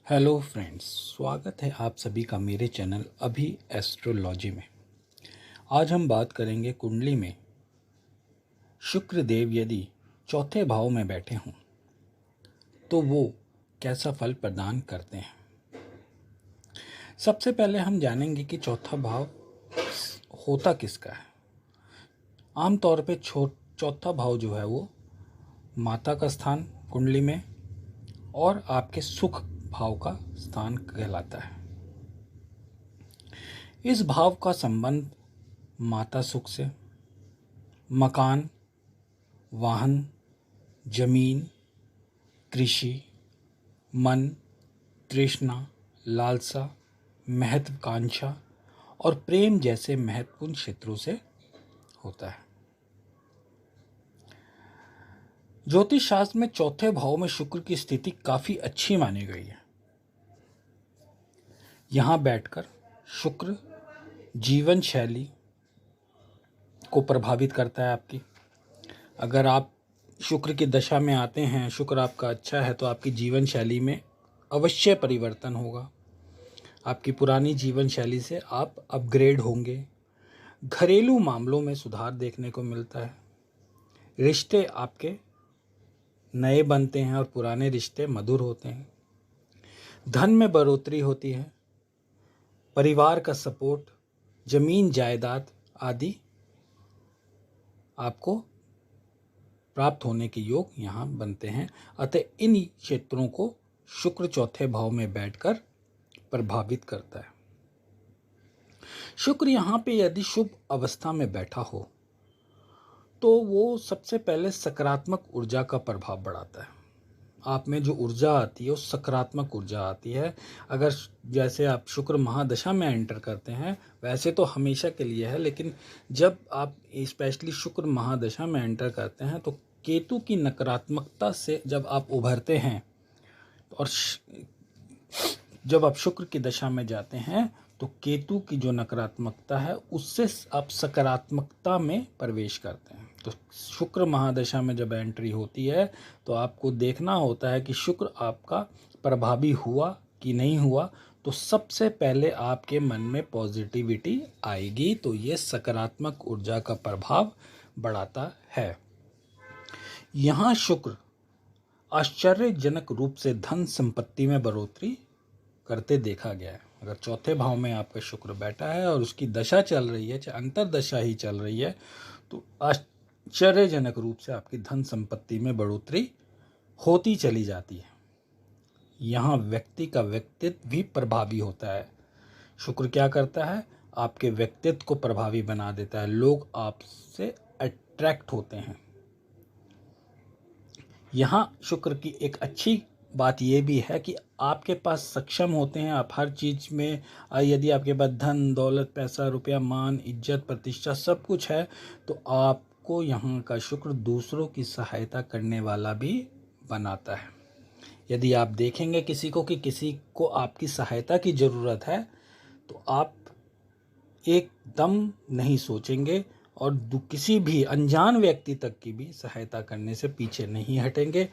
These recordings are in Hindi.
हेलो फ्रेंड्स, स्वागत है आप सभी का मेरे चैनल अभी एस्ट्रोलॉजी में। आज हम बात करेंगे कुंडली में शुक्र देव यदि चौथे भाव में बैठे हों तो वो कैसा फल प्रदान करते हैं। सबसे पहले हम जानेंगे कि चौथा भाव होता किसका है। आमतौर पे चौथा भाव जो है वो माता का स्थान कुंडली में और आपके सुख भाव का स्थान कहलाता है। इस भाव का संबंध माता सुख से, मकान, वाहन, जमीन, कृषि, मन, तृष्णा, लालसा, महत्वाकांक्षा और प्रेम जैसे महत्वपूर्ण क्षेत्रों से होता है। ज्योतिष शास्त्र में चौथे भाव में शुक्र की स्थिति काफी अच्छी मानी गई है। यहां बैठकर शुक्र जीवन शैली को प्रभावित करता है आपकी। अगर आप शुक्र की दशा में आते हैं, शुक्र आपका अच्छा है, तो आपकी जीवन शैली में अवश्य परिवर्तन होगा। आपकी पुरानी जीवन शैली से आप अपग्रेड होंगे। घरेलू मामलों में सुधार देखने को मिलता है। रिश्ते आपके नए बनते हैं और पुराने रिश्ते मधुर होते हैं। धन में बढ़ोतरी होती है। परिवार का सपोर्ट, जमीन जायदाद आदि आपको प्राप्त होने के योग यहाँ बनते हैं। अतः इन क्षेत्रों को शुक्र चौथे भाव में बैठकर प्रभावित करता है। शुक्र यहाँ पे यदि शुभ अवस्था में बैठा हो तो वो सबसे पहले सकारात्मक ऊर्जा का प्रभाव बढ़ाता है। आप में जो ऊर्जा आती है वो सकारात्मक ऊर्जा आती है। अगर जैसे आप शुक्र महादशा में एंटर करते हैं, वैसे तो हमेशा के लिए है, लेकिन जब आप स्पेशली शुक्र महादशा में एंटर करते हैं तो केतु की नकारात्मकता से जब आप उभरते हैं और जब आप शुक्र की दशा में जाते हैं तो केतु की जो नकारात्मकता है उससे आप सकारात्मकता में प्रवेश करते हैं। तो शुक्र महादशा में जब एंट्री होती है तो आपको देखना होता है कि शुक्र आपका प्रभावी हुआ कि नहीं हुआ। तो सबसे पहले आपके मन में पॉजिटिविटी आएगी, तो ये सकारात्मक ऊर्जा का प्रभाव बढ़ाता है। यहाँ शुक्र आश्चर्यजनक रूप से धन संपत्ति में बढ़ोतरी करते देखा गया है। अगर चौथे भाव में आपका शुक्र बैठा है और उसकी दशा चल रही है, चाहे अंतरदशा ही चल रही है, तो आश्चर्यजनक रूप से आपकी धन संपत्ति में बढ़ोतरी होती चली जाती है। यहाँ व्यक्ति का व्यक्तित्व भी प्रभावी होता है। शुक्र क्या करता है? आपके व्यक्तित्व को प्रभावी बना देता है। लोग आपसे अट्रैक्ट होते हैं। यहाँ शुक्र की एक अच्छी बात यह भी है कि आपके पास सक्षम होते हैं आप हर चीज़ में। यदि आपके पास धन दौलत, पैसा, रुपया, मान, इज्जत, प्रतिष्ठा सब कुछ है, तो आपको यहाँ का शुक्र दूसरों की सहायता करने वाला भी बनाता है। यदि आप देखेंगे किसी को कि किसी को आपकी सहायता की ज़रूरत है, तो आप एकदम नहीं सोचेंगे और किसी भी अनजान व्यक्ति तक की भी सहायता करने से पीछे नहीं हटेंगे।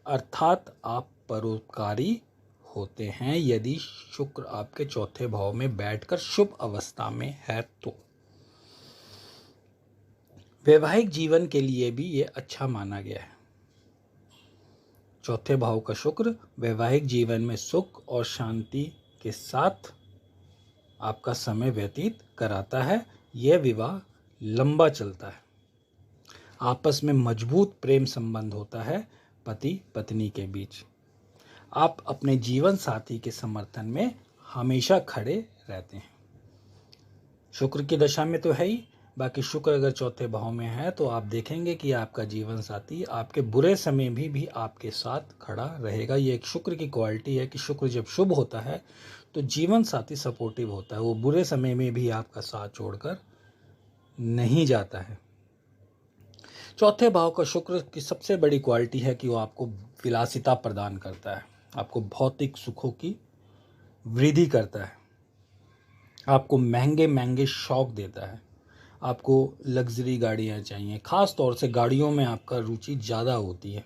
अर्थात आप परोपकारी होते हैं यदि शुक्र आपके चौथे भाव में बैठकर शुभ अवस्था में है तो। वैवाहिक जीवन के लिए भी ये अच्छा माना गया है। चौथे भाव का शुक्र वैवाहिक जीवन में सुख और शांति के साथ आपका समय व्यतीत कराता है। यह विवाह लंबा चलता है। आपस में मजबूत प्रेम संबंध होता है पति पत्नी के बीच। आप अपने जीवन साथी के समर्थन में हमेशा खड़े रहते हैं। शुक्र की दशा में तो है ही, बाकी शुक्र अगर चौथे भाव में है तो आप देखेंगे कि आपका जीवन साथी आपके बुरे समय भी आपके साथ खड़ा रहेगा। ये एक शुक्र की क्वालिटी है कि शुक्र जब शुभ होता है तो जीवन साथी सपोर्टिव होता है। वो बुरे समय में भी आपका साथ छोड़कर नहीं जाता है। चौथे भाव का शुक्र की सबसे बड़ी क्वालिटी है कि वो आपको विलासिता प्रदान करता है, आपको भौतिक सुखों की वृद्धि करता है, आपको महंगे महंगे शौक देता है। आपको लग्जरी गाड़ियाँ चाहिए, ख़ास तौर से गाड़ियों में आपका रुचि ज़्यादा होती है।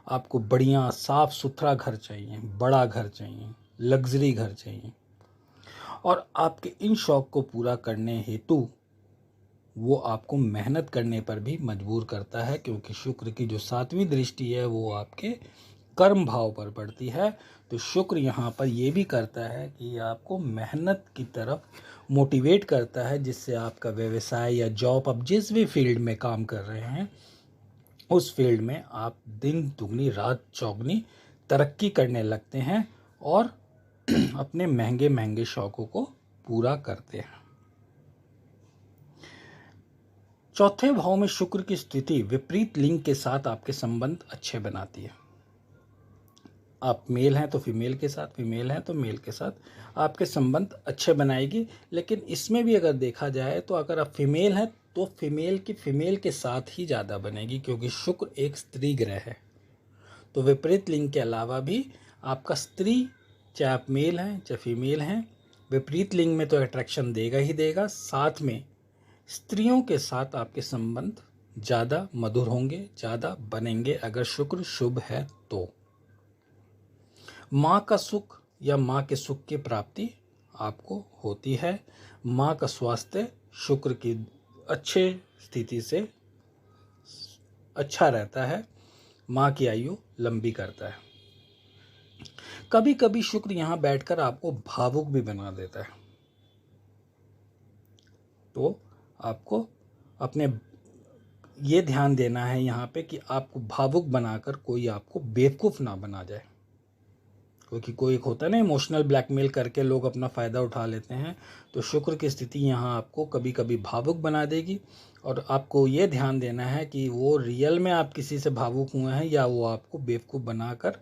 आपको बढ़िया साफ़ सुथरा घर चाहिए, बड़ा घर चाहिए, लग्जरी घर चाहिए। और आपके इन शौक को पूरा करने हेतु वो आपको मेहनत करने पर भी मजबूर करता है, क्योंकि शुक्र की जो 7वीं दृष्टि है वो आपके कर्म भाव पर पड़ती है। तो शुक्र यहाँ पर ये भी करता है कि आपको मेहनत की तरफ मोटिवेट करता है, जिससे आपका व्यवसाय या जॉब, आप जिस भी फील्ड में काम कर रहे हैं उस फील्ड में आप दिन दुगनी रात चौगनी तरक्की करने लगते हैं और अपने महंगे महंगे शौकों को पूरा करते हैं। चौथे भाव में शुक्र की स्थिति विपरीत लिंग के साथ आपके संबंध अच्छे बनाती है। आप मेल हैं तो फीमेल के साथ, फीमेल हैं तो मेल के साथ आपके संबंध अच्छे बनाएगी। लेकिन इसमें भी अगर देखा जाए तो अगर आप फीमेल हैं तो फीमेल के साथ ही ज़्यादा बनेगी, क्योंकि शुक्र एक स्त्री ग्रह है। तो विपरीत लिंग के अलावा भी आपका स्त्री, चाहे आप मेल हैं चाहे फीमेल हैं, विपरीत लिंग में तो अट्रैक्शन देगा ही देगा, साथ में स्त्रियों के साथ आपके संबंध ज़्यादा मधुर होंगे, ज़्यादा बनेंगे अगर शुक्र शुभ है तो। माँ का सुख या माँ के सुख की प्राप्ति आपको होती है। माँ का स्वास्थ्य शुक्र की अच्छे स्थिति से अच्छा रहता है, माँ की आयु लंबी करता है। कभी कभी शुक्र यहाँ बैठकर आपको भावुक भी बना देता है, तो आपको अपने ये ध्यान देना है यहाँ पे कि आपको भावुक बनाकर कोई आपको बेवकूफ़ ना बना जाए, क्योंकि कोई एक होता है ना इमोशनल ब्लैकमेल करके लोग अपना फ़ायदा उठा लेते हैं। तो शुक्र की स्थिति यहाँ आपको कभी कभी भावुक बना देगी, और आपको ये ध्यान देना है कि वो रियल में आप किसी से भावुक हुए हैं या वो आपको बेवकूफ़ बनाकर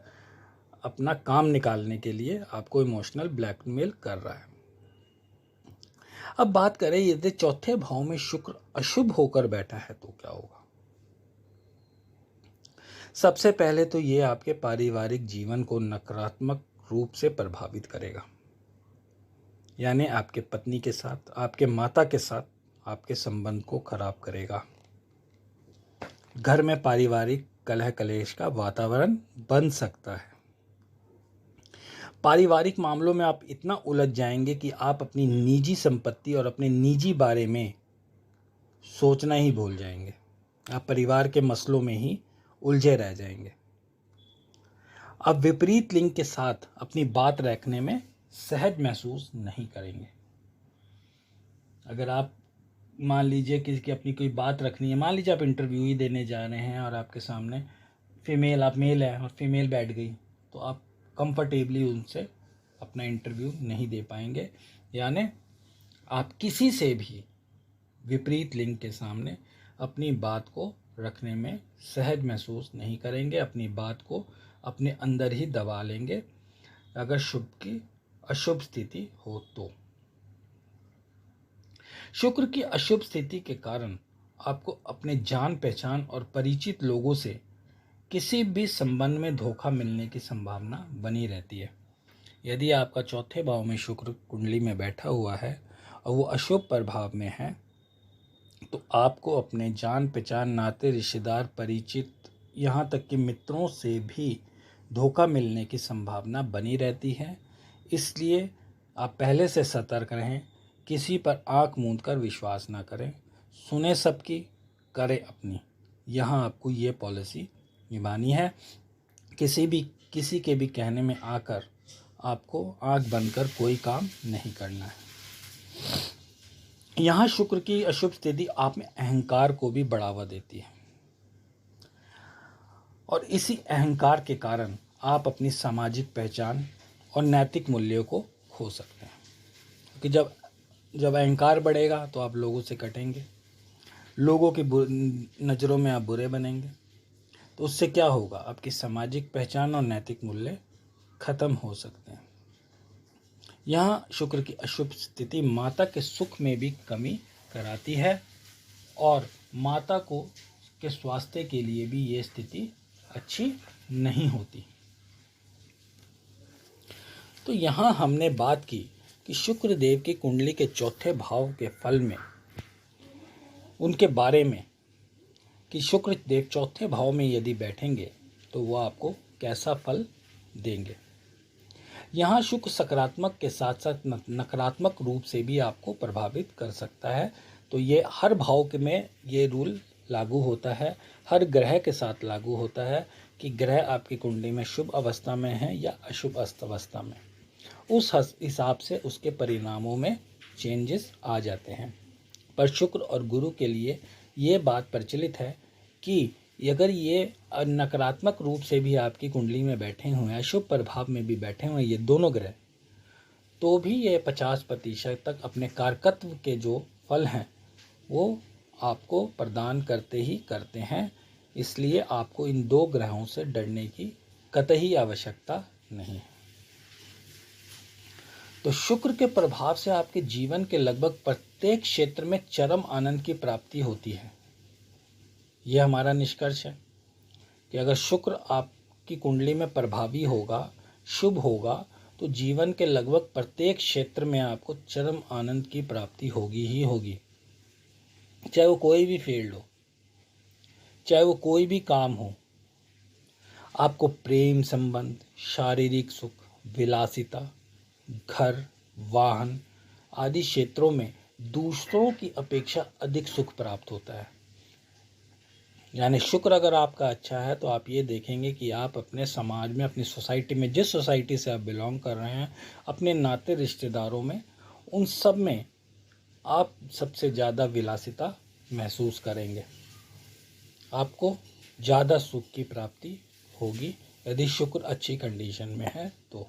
अपना काम निकालने के लिए आपको इमोशनल ब्लैकमेल कर रहा है। अब बात करें यदि चौथे भाव में शुक्र अशुभ होकर बैठा है तो क्या होगा। सबसे पहले तो ये आपके पारिवारिक जीवन को नकारात्मक रूप से प्रभावित करेगा, यानी आपके पत्नी के साथ, आपके माता के साथ आपके संबंध को खराब करेगा। घर में पारिवारिक कलह कलेश का वातावरण बन सकता है। पारिवारिक मामलों में आप इतना उलझ जाएंगे कि आप अपनी निजी संपत्ति और अपने निजी बारे में सोचना ही भूल जाएंगे। आप परिवार के मसलों में ही उलझे रह जाएंगे। आप विपरीत लिंग के साथ अपनी बात रखने में सहज महसूस नहीं करेंगे। अगर आप मान लीजिए किसी की अपनी कोई बात रखनी है, मान लीजिए आप इंटरव्यू ही देने जा रहे हैं और आपके सामने फीमेल, आप मेल हैं और फीमेल बैठ गई, तो आप कंफर्टेबली उनसे अपना इंटरव्यू नहीं दे पाएंगे। यानी आप किसी से भी विपरीत लिंग के सामने अपनी बात को रखने में सहज महसूस नहीं करेंगे, अपनी बात को अपने अंदर ही दबा लेंगे अगर शुभ की अशुभ स्थिति हो तो। शुक्र की अशुभ स्थिति के कारण आपको अपने जान पहचान और परिचित लोगों से किसी भी संबंध में धोखा मिलने की संभावना बनी रहती है। यदि आपका चौथे भाव में शुक्र कुंडली में बैठा हुआ है और वो अशुभ प्रभाव में है, तो आपको अपने जान पहचान, नाते रिश्तेदार, परिचित, यहाँ तक कि मित्रों से भी धोखा मिलने की संभावना बनी रहती है। इसलिए आप पहले से सतर्क रहें, किसी पर आंख मूंद कर विश्वास ना करें, सुने सबकी, करें अपनी। यहाँ आपको ये पॉलिसी निभानी है। किसी के भी कहने में आकर आपको आंख बंद कर कोई काम नहीं करना है। यहाँ शुक्र की अशुभ स्थिति आप में अहंकार को भी बढ़ावा देती है, और इसी अहंकार के कारण आप अपनी सामाजिक पहचान और नैतिक मूल्यों को खो सकते हैं। क्योंकि जब अहंकार बढ़ेगा तो आप लोगों से कटेंगे, लोगों की नज़रों में आप बुरे बनेंगे। तो उससे क्या होगा, आपकी सामाजिक पहचान और नैतिक मूल्य खत्म हो सकते हैं। यहाँ शुक्र की अशुभ स्थिति माता के सुख में भी कमी कराती है, और माता को के स्वास्थ्य के लिए भी ये स्थिति अच्छी नहीं होती। तो यहाँ हमने बात की कि शुक्र देव की कुंडली के चौथे भाव के फल में, उनके बारे में, कि शुक्र देव चौथे भाव में यदि बैठेंगे तो वो आपको कैसा फल देंगे। यहाँ शुक्र सकारात्मक के साथ साथ नकारात्मक रूप से भी आपको प्रभावित कर सकता है। तो ये हर भाव के में ये रूल लागू होता है, हर ग्रह के साथ लागू होता है कि ग्रह आपकी कुंडली में शुभ अवस्था में है या अशुभ अवस्था में, उस हिसाब से उसके परिणामों में चेंजेस आ जाते हैं। पर शुक्र और गुरु के लिए ये बात प्रचलित है कि अगर ये नकारात्मक रूप से भी आपकी कुंडली में बैठे हुए हैं, शुभ प्रभाव में भी बैठे हुए हैं ये दोनों ग्रह, तो भी ये 50% तक अपने कारकत्व के जो फल हैं वो आपको प्रदान करते ही करते हैं। इसलिए आपको इन दो ग्रहों से डरने की कतई आवश्यकता नहीं है। तो शुक्र के प्रभाव से आपके जीवन के लगभग प्रत्येक क्षेत्र में चरम आनंद की प्राप्ति होती है। यह हमारा निष्कर्ष है कि अगर शुक्र आपकी कुंडली में प्रभावी होगा, शुभ होगा, तो जीवन के लगभग प्रत्येक क्षेत्र में आपको चरम आनंद की प्राप्ति होगी ही होगी। चाहे वो कोई भी फील्ड हो, चाहे वो कोई भी काम हो, आपको प्रेम संबंध, शारीरिक सुख, विलासिता, घर, वाहन आदि क्षेत्रों में दूसरों की अपेक्षा अधिक सुख प्राप्त होता है। यानी शुक्र अगर आपका अच्छा है तो आप ये देखेंगे कि आप अपने समाज में, अपनी सोसाइटी में, जिस सोसाइटी से आप बिलोंग कर रहे हैं, अपने नाते रिश्तेदारों में, उन सब में आप सबसे ज़्यादा विलासिता महसूस करेंगे। आपको ज़्यादा सुख की प्राप्ति होगी यदि शुक्र अच्छी कंडीशन में है। तो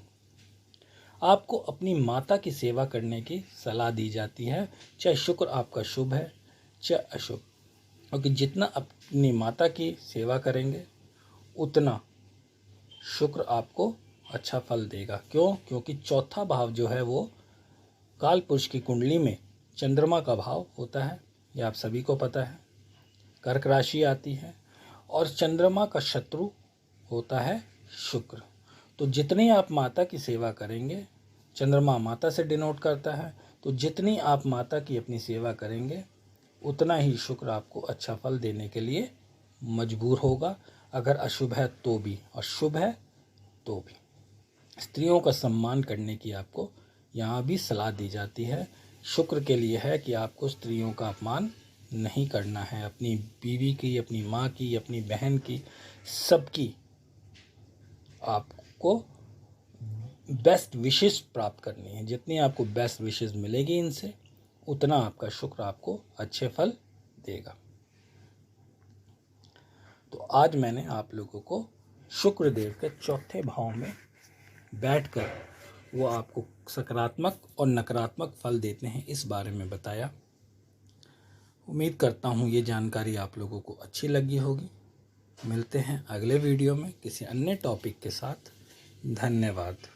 आपको अपनी माता की सेवा करने की सलाह दी जाती है, चाहे शुक्र आपका शुभ है चाहे अशुभ, क्योंकि जितना अपनी माता की सेवा करेंगे उतना शुक्र आपको अच्छा फल देगा। क्यों? क्योंकि चौथा भाव जो है वो काल पुरुष की कुंडली में चंद्रमा का भाव होता है, यह आप सभी को पता है। कर्क राशि आती है और चंद्रमा का शत्रु होता है शुक्र। तो जितनी आप माता की सेवा करेंगे, चंद्रमा माता से डिनोट करता है, तो जितनी आप माता की अपनी सेवा करेंगे उतना ही शुक्र आपको अच्छा फल देने के लिए मजबूर होगा, अगर अशुभ है तो भी और शुभ है तो भी। स्त्रियों का सम्मान करने की आपको यहाँ भी सलाह दी जाती है। शुक्र के लिए है कि आपको स्त्रियों का अपमान नहीं करना है, अपनी बीवी की, अपनी माँ की, अपनी बहन की, सबकी आपको बेस्ट विशेस प्राप्त करनी है। जितनी आपको बेस्ट विशेस मिलेगी इनसे, उतना आपका शुक्र आपको अच्छे फल देगा। तो आज मैंने आप लोगों को शुक्र देव के चौथे भाव में बैठकर वो आपको सकारात्मक और नकारात्मक फल देते हैं इस बारे में बताया। उम्मीद करता हूँ ये जानकारी आप लोगों को अच्छी लगी होगी। मिलते हैं अगले वीडियो में किसी अन्य टॉपिक के साथ। धन्यवाद।